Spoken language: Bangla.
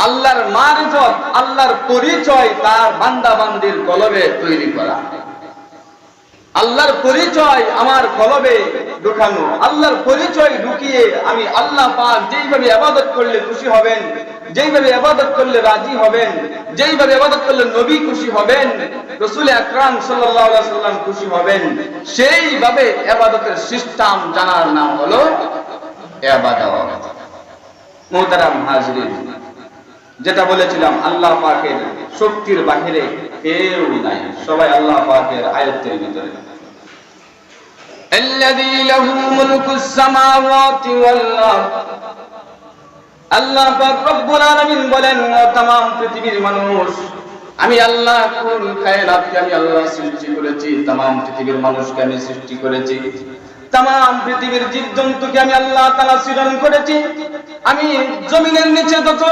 আল্লাহর মারিফত, আল্লাহর পরিচয় তার বান্দা বান্দির কলবে তৈরি করা। আল্লাহর পরিচয় আমার কলবে ঢুকানো, আল্লাহর পরিচয় ঢুকিয়ে আমি আল্লাহ পাক যেইভাবে ইবাদত করলে খুশি হবেন, যেইভাবে ইবাদত করলে রাজি হবেন, যেইভাবে ইবাদত করলে নবী খুশি হবেন, রাসূল আকরাম সাল্লাল্লাহু আলাইহি ওয়াসাল্লাম খুশি হবেন, সেইভাবে ইবাদতের সিস্টেম জানার নাম হলো ইবাদত। মুহতারাম হাজিরিন, যেটা বলেছিলাম আল্লাহ পাকের শক্তির বাহিরে কেউ নাই, সবাই আল্লাহ পাকের আয়ত্তের ভিতরে। আল্লাযী লাহু মুলকুস সামাওয়াতি ওয়াল আরদ, আল্লাহ পাক রব্বুল আলামিন বলেন, तमाम পৃথিবীর মানুষ, আমি আল্লাহ কুল কায়নাতকে আমি আল্লাহ সৃষ্টি করেছি, तमाम পৃথিবীর মানুষকে আমি সৃষ্টি করেছি, तमाम পৃথিবীর জীবজন্তুকে আমি আল্লাহ তাআলা সৃজন করেছি। আমি জমিনের নিচে যত